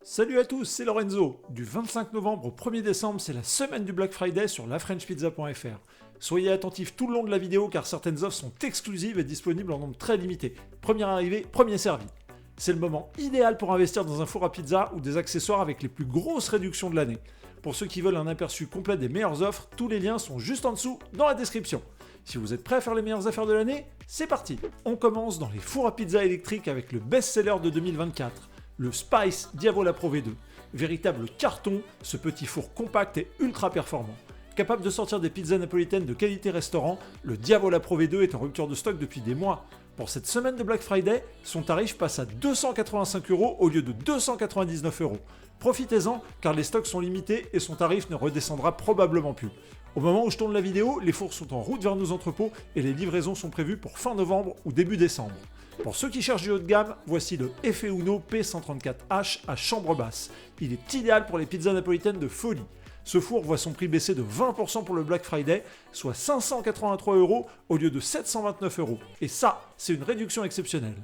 Salut à tous, c'est Lorenzo. Du 25 novembre au 1er décembre, c'est la semaine du Black Friday sur lafrenchpizza.fr. Soyez attentifs tout le long de la vidéo car certaines offres sont exclusives et disponibles en nombre très limité. Premier arrivé, premier servi. C'est le moment idéal pour investir dans un four à pizza ou des accessoires avec les plus grosses réductions de l'année. Pour ceux qui veulent un aperçu complet des meilleures offres, tous les liens sont juste en dessous dans la description. Si vous êtes prêts à faire les meilleures affaires de l'année, c'est parti. On commence dans les fours à pizza électriques avec le best-seller de 2024. Le Spice Diavola Pro V2. Véritable carton, ce petit four compact et ultra performant. Capable de sortir des pizzas napolitaines de qualité restaurant, le Diavola Pro V2 est en rupture de stock depuis des mois. Pour cette semaine de Black Friday, son tarif passe à 285 € au lieu de 299 €. Profitez-en car les stocks sont limités et son tarif ne redescendra probablement plus. Au moment où je tourne la vidéo, les fours sont en route vers nos entrepôts et les livraisons sont prévues pour fin novembre ou début décembre. Pour ceux qui cherchent du haut de gamme, voici le Efeuno P134H à chambre basse. Il est idéal pour les pizzas napolitaines de folie. Ce four voit son prix baisser de 20% pour le Black Friday, soit 583 € au lieu de 729 €. Et ça, c'est une réduction exceptionnelle.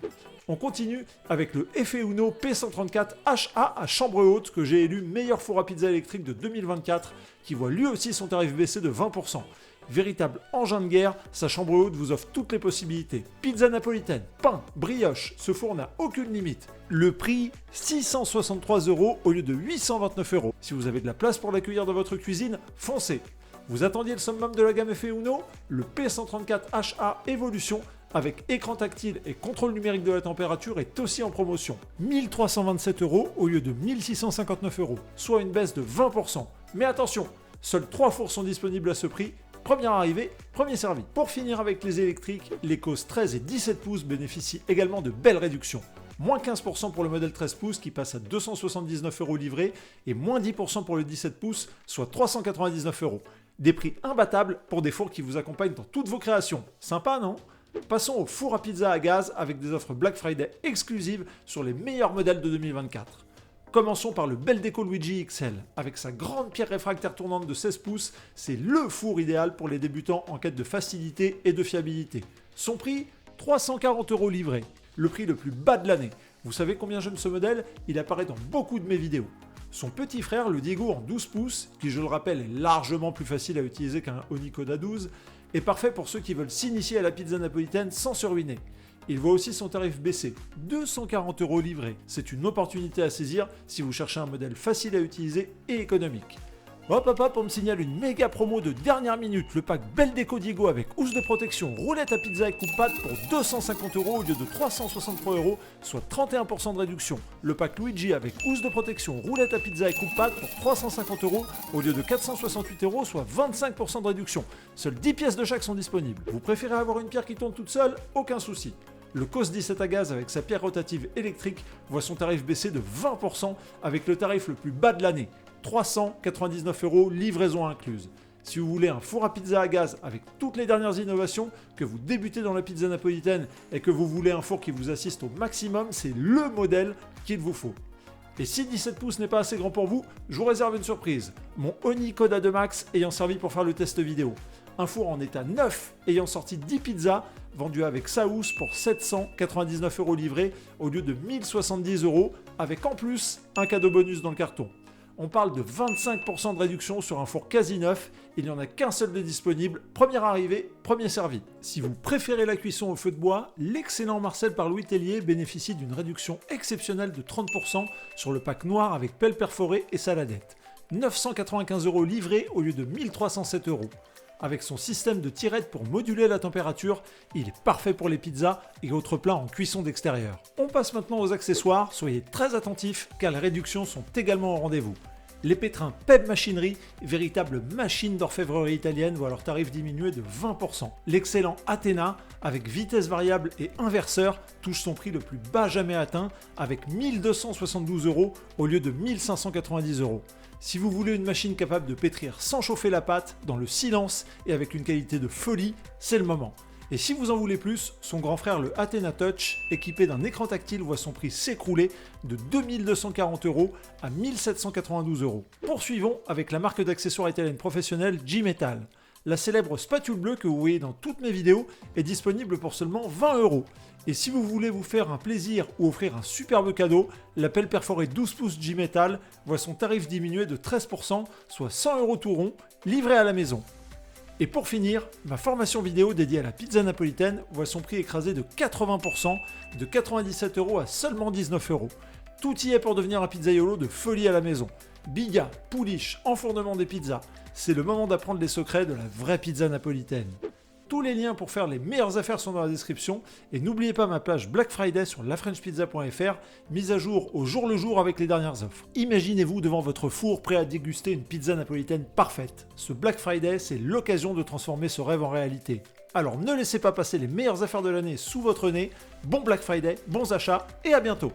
On continue avec le Efeuno P134HA à chambre haute que j'ai élu meilleur four à pizza électrique de 2024, qui voit lui aussi son tarif baisser de 20%. Véritable engin de guerre, sa chambre haute vous offre toutes les possibilités. Pizza napolitaine, pain, brioche, ce four n'a aucune limite. Le prix, 663 € au lieu de 829 €. Si vous avez de la place pour l'accueillir dans votre cuisine, foncez. Vous attendiez le summum de la gamme Efeuno? Le P134HA Evolution, avec écran tactile et contrôle numérique de la température, est aussi en promotion. 1327 € au lieu de 1659 €, soit une baisse de 20%. Mais attention, seuls 3 fours sont disponibles à ce prix. Premier arrivé, premier servi. Pour finir avec les électriques, les causes 13 et 17 pouces bénéficient également de belles réductions. Moins 15% pour le modèle 13 pouces qui passe à 279 € livré et moins 10% pour le 17 pouces, soit 399 €. Des prix imbattables pour des fours qui vous accompagnent dans toutes vos créations. Sympa, non ? Passons au four à pizza à gaz avec des offres Black Friday exclusives sur les meilleurs modèles de 2024. Commençons par le Beldeco Luigi XL. Avec sa grande pierre réfractaire tournante de 16 pouces, c'est le four idéal pour les débutants en quête de facilité et de fiabilité. Son prix, 340 € livré. Le prix le plus bas de l'année. Vous savez combien j'aime ce modèle? Il apparaît dans beaucoup de mes vidéos. Son petit frère, le Diego en 12 pouces, qui je le rappelle est largement plus facile à utiliser qu'un Onicoda 12, est parfait pour ceux qui veulent s'initier à la pizza napolitaine sans se ruiner. Il voit aussi son tarif baisser, 240 € livré. C'est une opportunité à saisir si vous cherchez un modèle facile à utiliser et économique. Hop hop hop, on me signale une méga promo de dernière minute, le pack Beldeco Diego avec housse de protection, roulette à pizza et coupe-pâte pour 250 € au lieu de 363 €, soit 31% de réduction. Le pack Luigi avec housse de protection, roulette à pizza et coupe-pâte pour 350 € au lieu de 468 €, soit 25% de réduction. Seules 10 pièces de chaque sont disponibles. Vous préférez avoir une pierre qui tourne toute seule? Aucun souci. Le COS 17 à gaz avec sa pierre rotative électrique voit son tarif baisser de 20% avec le tarif le plus bas de l'année, 399 €, livraison incluse. Si vous voulez un four à pizza à gaz avec toutes les dernières innovations, que vous débutez dans la pizza napolitaine et que vous voulez un four qui vous assiste au maximum, c'est le modèle qu'il vous faut. Et si 17 pouces n'est pas assez grand pour vous, je vous réserve une surprise. Mon Onicoda 2 Max ayant servi pour faire le test vidéo. Un four en état neuf ayant sorti 10 pizzas, vendu avec sa housse pour 799 € livré au lieu de 1070 €, avec en plus un cadeau bonus dans le carton. On parle de 25% de réduction sur un four quasi neuf, il n'y en a qu'un seul de disponible, premier arrivé, premier servi. Si vous préférez la cuisson au feu de bois, l'excellent Marcel par Louis Tellier bénéficie d'une réduction exceptionnelle de 30% sur le pack noir avec pelle perforée et saladette. 995 € livré au lieu de 1307 €. Avec son système de tirette pour moduler la température, il est parfait pour les pizzas et autres plats en cuisson d'extérieur. On passe maintenant aux accessoires, soyez très attentifs car les réductions sont également au rendez-vous. Les pétrins Peb Machinerie, véritable machine d'orfèvrerie italienne, voient leur tarif diminuer de 20%. L'excellent Athena, avec vitesse variable et inverseur, touche son prix le plus bas jamais atteint, avec 1272 € au lieu de 1590 €. Si vous voulez une machine capable de pétrir sans chauffer la pâte, dans le silence et avec une qualité de folie, c'est le moment. Et si vous en voulez plus, son grand frère le Athena Touch, équipé d'un écran tactile, voit son prix s'écrouler de 2240 € à 1792 €. Poursuivons avec la marque d'accessoires italienne professionnelle G-Metal. la célèbre spatule bleue que vous voyez dans toutes mes vidéos est disponible pour seulement 20 €. Et si vous voulez vous faire un plaisir ou offrir un superbe cadeau, la pelle perforée 12 pouces G-Metal voit son tarif diminuer de 13%, soit 100 € tout rond, livré à la maison. Et pour finir, ma formation vidéo dédiée à la pizza napolitaine voit son prix écrasé de 80%, de 97 € à seulement 19 €. Tout y est pour devenir un pizzaiolo de folie à la maison. Biga, pouliche, enfournement des pizzas, c'est le moment d'apprendre les secrets de la vraie pizza napolitaine. Tous les liens pour faire les meilleures affaires sont dans la description et n'oubliez pas ma page Black Friday sur lafrenchpizza.fr, mise à jour au jour le jour avec les dernières offres. Imaginez-vous devant votre four prêt à déguster une pizza napolitaine parfaite. Ce Black Friday, c'est l'occasion de transformer ce rêve en réalité. Alors ne laissez pas passer les meilleures affaires de l'année sous votre nez. Bon Black Friday, bons achats et à bientôt.